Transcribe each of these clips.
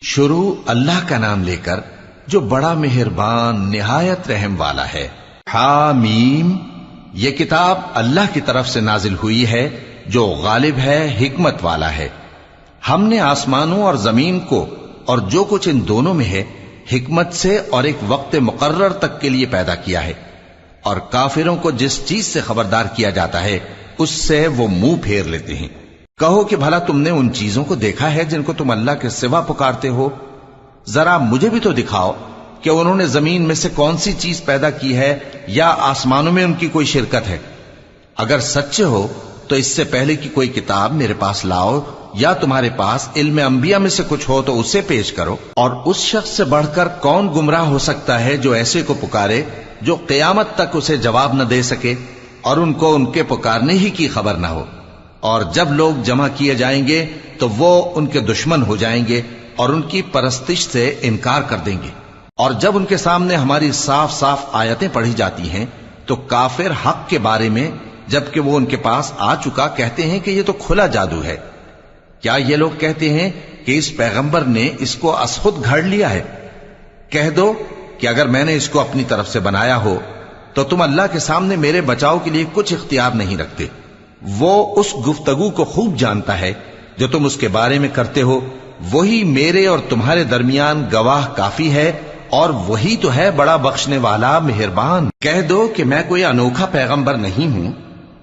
شروع اللہ کا نام لے کر جو بڑا مہربان نہایت رحم والا ہے۔ حامیم، یہ کتاب اللہ کی طرف سے نازل ہوئی ہے جو غالب ہے، حکمت والا ہے۔ ہم نے آسمانوں اور زمین کو اور جو کچھ ان دونوں میں ہے حکمت سے اور ایک وقت مقرر تک کے لیے پیدا کیا ہے، اور کافروں کو جس چیز سے خبردار کیا جاتا ہے اس سے وہ منہ پھیر لیتے ہیں۔ کہو کہ بھلا تم نے ان چیزوں کو دیکھا ہے جن کو تم اللہ کے سوا پکارتے ہو؟ ذرا مجھے بھی تو دکھاؤ کہ انہوں نے زمین میں سے کون سی چیز پیدا کی ہے یا آسمانوں میں ان کی کوئی شرکت ہے؟ اگر سچے ہو تو اس سے پہلے کی کوئی کتاب میرے پاس لاؤ، یا تمہارے پاس علم انبیاء میں سے کچھ ہو تو اسے پیش کرو۔ اور اس شخص سے بڑھ کر کون گمراہ ہو سکتا ہے جو ایسے کو پکارے جو قیامت تک اسے جواب نہ دے سکے اور ان کو ان کے پکارنے ہی کی خبر نہ ہو۔ اور جب لوگ جمع کیے جائیں گے تو وہ ان کے دشمن ہو جائیں گے اور ان کی پرستش سے انکار کر دیں گے۔ اور جب ان کے سامنے ہماری صاف صاف آیتیں پڑھی جاتی ہیں تو کافر حق کے بارے میں جبکہ وہ ان کے پاس آ چکا کہتے ہیں کہ یہ تو کھلا جادو ہے۔ کیا یہ لوگ کہتے ہیں کہ اس پیغمبر نے اس کو از خود گھڑ لیا ہے؟ کہہ دو کہ اگر میں نے اس کو اپنی طرف سے بنایا ہو تو تم اللہ کے سامنے میرے بچاؤ کے لیے کچھ اختیار نہیں رکھتے۔ وہ اس گفتگو کو خوب جانتا ہے جو تم اس کے بارے میں کرتے ہو، وہی میرے اور تمہارے درمیان گواہ کافی ہے، اور وہی تو ہے بڑا بخشنے والا مہربان۔ کہہ دو کہ میں کوئی انوکھا پیغمبر نہیں ہوں،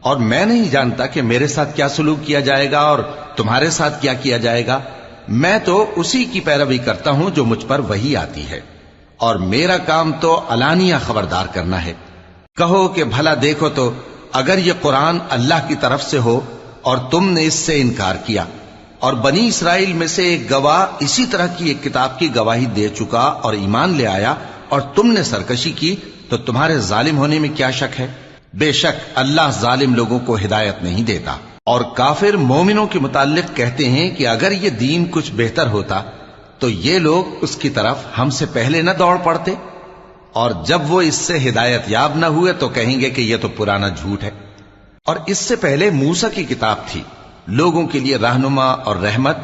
اور میں نہیں جانتا کہ میرے ساتھ کیا سلوک کیا جائے گا اور تمہارے ساتھ کیا کیا جائے گا۔ میں تو اسی کی پیروی کرتا ہوں جو مجھ پر وحی آتی ہے، اور میرا کام تو علانیہ خبردار کرنا ہے۔ کہو کہ بھلا دیکھو تو اگر یہ قرآن اللہ کی طرف سے ہو اور تم نے اس سے انکار کیا، اور بنی اسرائیل میں سے ایک گواہ اسی طرح کی ایک کتاب کی گواہی دے چکا اور ایمان لے آیا، اور تم نے سرکشی کی، تو تمہارے ظالم ہونے میں کیا شک ہے؟ بے شک اللہ ظالم لوگوں کو ہدایت نہیں دیتا۔ اور کافر مومنوں کے متعلق کہتے ہیں کہ اگر یہ دین کچھ بہتر ہوتا تو یہ لوگ اس کی طرف ہم سے پہلے نہ دوڑ پڑتے، اور جب وہ اس سے ہدایت یاب نہ ہوئے تو کہیں گے کہ یہ تو پرانا جھوٹ ہے۔ اور اس سے پہلے موسیٰ کی کتاب تھی، لوگوں کے لیے رہنما اور رحمت،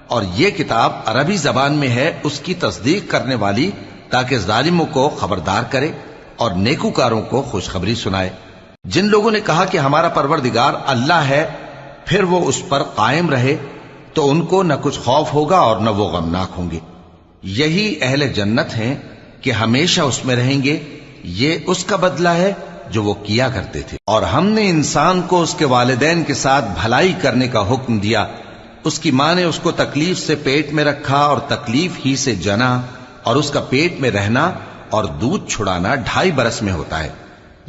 اور یہ کتاب عربی زبان میں ہے اس کی تصدیق کرنے والی، تاکہ ظالموں کو خبردار کرے اور نیکوکاروں کو خوشخبری سنائے۔ جن لوگوں نے کہا کہ ہمارا پروردگار اللہ ہے، پھر وہ اس پر قائم رہے تو ان کو نہ کچھ خوف ہوگا اور نہ وہ غمناک ہوں گے۔ یہی اہل جنت ہیں کہ ہمیشہ اس میں رہیں گے، یہ اس کا بدلہ ہے جو وہ کیا کرتے تھے۔ اور ہم نے انسان کو اس کے والدین کے ساتھ بھلائی کرنے کا حکم دیا۔ اس کی ماں نے اس کو تکلیف سے پیٹ میں رکھا اور تکلیف ہی سے جنا، اور اس کا پیٹ میں رہنا اور دودھ چھڑانا 2.5 برس میں ہوتا ہے،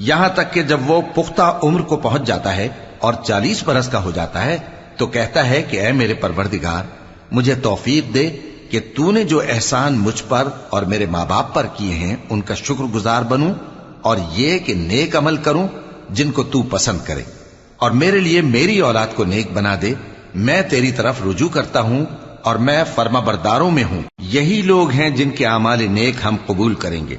یہاں تک کہ جب وہ پختہ عمر کو پہنچ جاتا ہے اور 40 برس کا ہو جاتا ہے تو کہتا ہے کہ اے میرے پروردگار، مجھے توفیق دے کہ تو نے جو احسان مجھ پر اور میرے ماں باپ پر کیے ہیں ان کا شکر گزار بنوں، اور یہ کہ نیک عمل کروں جن کو تو پسند کرے، اور میرے لیے میری اولاد کو نیک بنا دے۔ میں تیری طرف رجوع کرتا ہوں اور میں فرما برداروں میں ہوں۔ یہی لوگ ہیں جن کے اعمال نیک ہم قبول کریں گے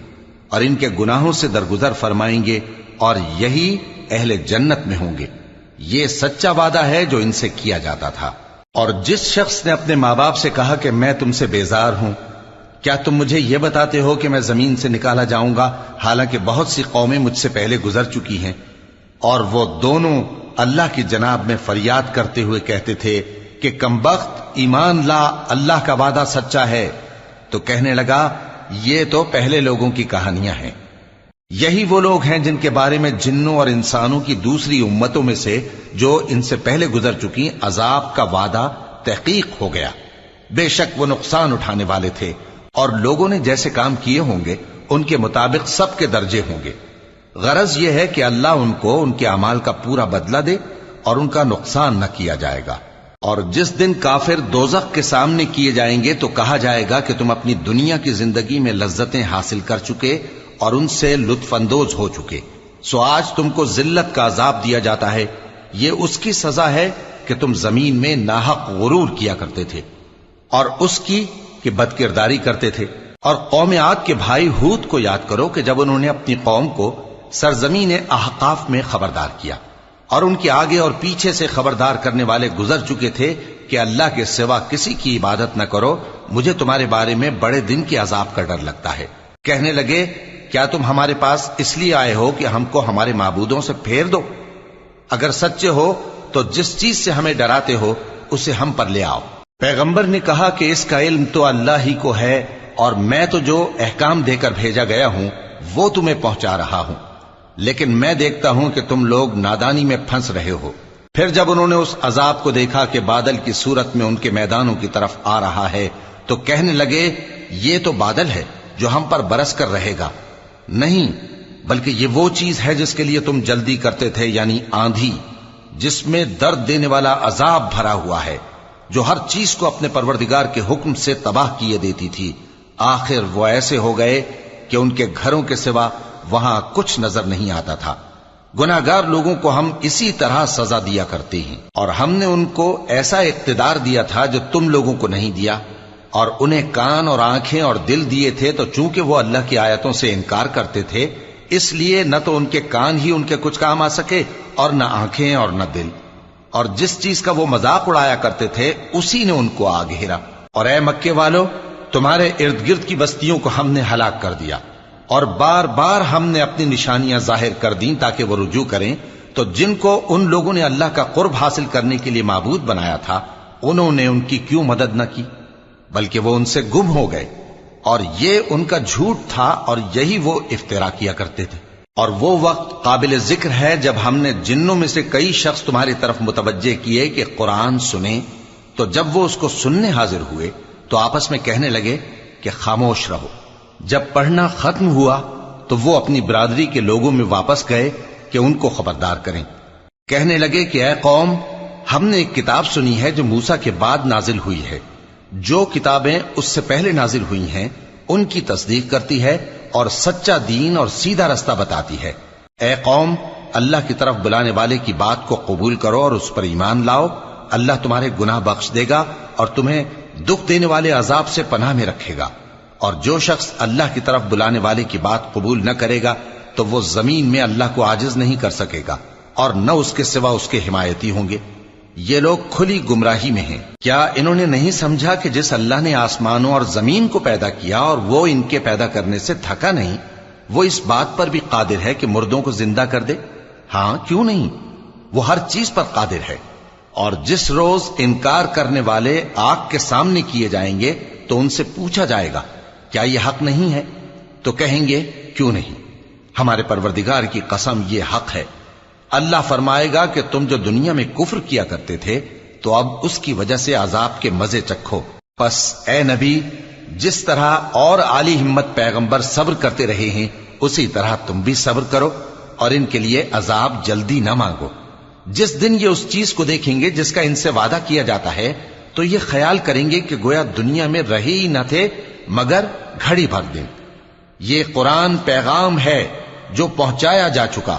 اور ان کے گناہوں سے درگزر فرمائیں گے، اور یہی اہل جنت میں ہوں گے۔ یہ سچا وعدہ ہے جو ان سے کیا جاتا تھا۔ اور جس شخص نے اپنے ماں باپ سے کہا کہ میں تم سے بیزار ہوں، کیا تم مجھے یہ بتاتے ہو کہ میں زمین سے نکالا جاؤں گا، حالانکہ بہت سی قومیں مجھ سے پہلے گزر چکی ہیں؟ اور وہ دونوں اللہ کی جناب میں فریاد کرتے ہوئے کہتے تھے کہ کمبخت، ایمان لا، اللہ کا وعدہ سچا ہے۔ تو کہنے لگا یہ تو پہلے لوگوں کی کہانیاں ہیں۔ یہی وہ لوگ ہیں جن کے بارے میں جنوں اور انسانوں کی دوسری امتوں میں سے جو ان سے پہلے گزر چکی عذاب کا وعدہ تحقیق ہو گیا۔ بے شک وہ نقصان اٹھانے والے تھے، اور لوگوں نے جیسے کام کیے ہوں گے ان کے مطابق سب کے درجے ہوں گے۔ غرض یہ ہے کہ اللہ ان کو ان کے اعمال کا پورا بدلہ دے اور ان کا نقصان نہ کیا جائے گا۔ اور جس دن کافر دوزخ کے سامنے کیے جائیں گے تو کہا جائے گا کہ تم اپنی دنیا کی زندگی میں لذتیں حاصل کر چکے اور ان سے لطف اندوز ہو چکے، سو آج تم کو ذلت کا عذاب دیا جاتا ہے۔ یہ اس کی سزا ہے کہ تم زمین میں ناحق غرور کیا کرتے تھے، اور اس کی کہ بد کرداری کرتے تھے۔ اور قوم عاد کے بھائی ہود کو یاد کرو کہ جب انہوں نے اپنی قوم کو سرزمین احقاف میں خبردار کیا، اور ان کے آگے اور پیچھے سے خبردار کرنے والے گزر چکے تھے کہ اللہ کے سوا کسی کی عبادت نہ کرو، مجھے تمہارے بارے میں بڑے دن کے عذاب کا ڈر لگتا ہے۔ کہنے لگے کیا تم ہمارے پاس اس لیے آئے ہو کہ ہم کو ہمارے معبودوں سے پھیر دو؟ اگر سچے ہو تو جس چیز سے ہمیں ڈراتے ہو اسے ہم پر لے آؤ۔ پیغمبر نے کہا کہ اس کا علم تو اللہ ہی کو ہے، اور میں تو جو احکام دے کر بھیجا گیا ہوں وہ تمہیں پہنچا رہا ہوں، لیکن میں دیکھتا ہوں کہ تم لوگ نادانی میں پھنس رہے ہو۔ پھر جب انہوں نے اس عذاب کو دیکھا کہ بادل کی صورت میں ان کے میدانوں کی طرف آ رہا ہے تو کہنے لگے یہ تو بادل ہے جو ہم پر برس کر رہے گا۔ نہیں، بلکہ یہ وہ چیز ہے جس کے لیے تم جلدی کرتے تھے، یعنی آندھی، جس میں درد دینے والا عذاب بھرا ہوا ہے، جو ہر چیز کو اپنے پروردگار کے حکم سے تباہ کیے دیتی تھی۔ آخر وہ ایسے ہو گئے کہ ان کے گھروں کے سوا وہاں کچھ نظر نہیں آتا تھا۔ گناہگار لوگوں کو ہم اسی طرح سزا دیا کرتے ہیں، اور ہم نے ان کو ایسا اقتدار دیا تھا جو تم لوگوں کو نہیں دیا، اور انہیں کان اور آنکھیں اور دل دیے تھے، تو چونکہ وہ اللہ کی آیتوں سے انکار کرتے تھے اس لیے نہ تو ان کے کان ہی ان کے کچھ کام آ سکے اور نہ آنکھیں اور نہ دل، اور جس چیز کا وہ مذاق اڑایا کرتے تھے اسی نے ان کو آ گھیرا۔ اور اے مکے والو، تمہارے ارد گرد کی بستیوں کو ہم نے ہلاک کر دیا، اور بار بار ہم نے اپنی نشانیاں ظاہر کر دیں تاکہ وہ رجوع کریں، تو جن کو ان لوگوں نے اللہ کا قرب حاصل کرنے کے لیے معبود بنایا تھا انہوں نے ان کی کیوں مدد نہ کی، بلکہ وہ ان سے گم ہو گئے، اور یہ ان کا جھوٹ تھا اور یہی وہ افترا کیا کرتے تھے۔ اور وہ وقت قابل ذکر ہے جب ہم نے جنوں میں سے کئی شخص تمہاری طرف متوجہ کیے کہ قرآن سنیں، تو جب وہ اس کو سننے حاضر ہوئے تو آپس میں کہنے لگے کہ خاموش رہو۔ جب پڑھنا ختم ہوا تو وہ اپنی برادری کے لوگوں میں واپس گئے کہ ان کو خبردار کریں۔ کہنے لگے کہ اے قوم، ہم نے ایک کتاب سنی ہے جو موسیٰ کے بعد نازل ہوئی ہے، جو کتابیں اس سے پہلے نازل ہوئی ہیں ان کی تصدیق کرتی ہے اور سچا دین اور سیدھا رستہ بتاتی ہے۔ اے قوم، اللہ کی طرف بلانے والے کی بات کو قبول کرو اور اس پر ایمان لاؤ، اللہ تمہارے گناہ بخش دے گا اور تمہیں دکھ دینے والے عذاب سے پناہ میں رکھے گا۔ اور جو شخص اللہ کی طرف بلانے والے کی بات قبول نہ کرے گا تو وہ زمین میں اللہ کو عاجز نہیں کر سکے گا، اور نہ اس کے سوا اس کے حمایتی ہوں گے۔ یہ لوگ کھلی گمراہی میں ہیں۔ کیا انہوں نے نہیں سمجھا کہ جس اللہ نے آسمانوں اور زمین کو پیدا کیا اور وہ ان کے پیدا کرنے سے تھکا نہیں، وہ اس بات پر بھی قادر ہے کہ مردوں کو زندہ کر دے؟ ہاں، کیوں نہیں، وہ ہر چیز پر قادر ہے۔ اور جس روز انکار کرنے والے آگ کے سامنے کیے جائیں گے تو ان سے پوچھا جائے گا کیا یہ حق نہیں ہے؟ تو کہیں گے کیوں نہیں، ہمارے پروردگار کی قسم یہ حق ہے۔ اللہ فرمائے گا کہ تم جو دنیا میں کفر کیا کرتے تھے تو اب اس کی وجہ سے عذاب کے مزے چکھو۔ پس اے نبی، جس طرح اور عالی ہمت پیغمبر صبر کرتے رہے ہیں اسی طرح تم بھی صبر کرو، اور ان کے لیے عذاب جلدی نہ مانگو۔ جس دن یہ اس چیز کو دیکھیں گے جس کا ان سے وعدہ کیا جاتا ہے تو یہ خیال کریں گے کہ گویا دنیا میں رہے ہی نہ تھے مگر گھڑی بھر دن۔ یہ قرآن پیغام ہے جو پہنچایا جا چکا،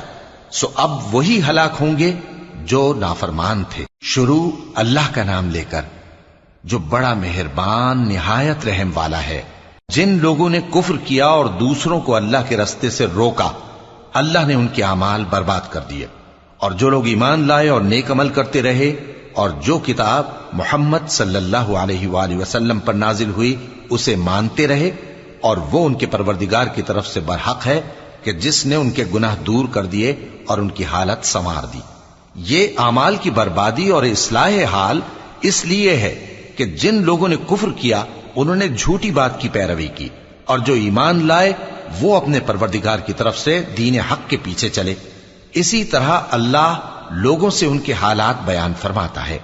سو اب وہی ہلاک ہوں گے جو نافرمان تھے۔ شروع اللہ کا نام لے کر جو بڑا مہربان نہایت رحم والا ہے۔ جن لوگوں نے کفر کیا اور دوسروں کو اللہ کے رستے سے روکا، اللہ نے ان کے اعمال برباد کر دیے، اور جو لوگ ایمان لائے اور نیک عمل کرتے رہے اور جو کتاب محمد صلی اللہ علیہ وآلہ وسلم پر نازل ہوئی اسے مانتے رہے، اور وہ ان کے پروردگار کی طرف سے برحق ہے کہ جس نے ان کے گناہ دور کر دیے اور ان کی حالت سنوار دی۔ یہ اعمال کی بربادی اور اصلاح حال اس لیے ہے کہ جن لوگوں نے کفر کیا انہوں نے جھوٹی بات کی پیروی کی، اور جو ایمان لائے وہ اپنے پروردگار کی طرف سے دین حق کے پیچھے چلے۔ اسی طرح اللہ لوگوں سے ان کے حالات بیان فرماتا ہے۔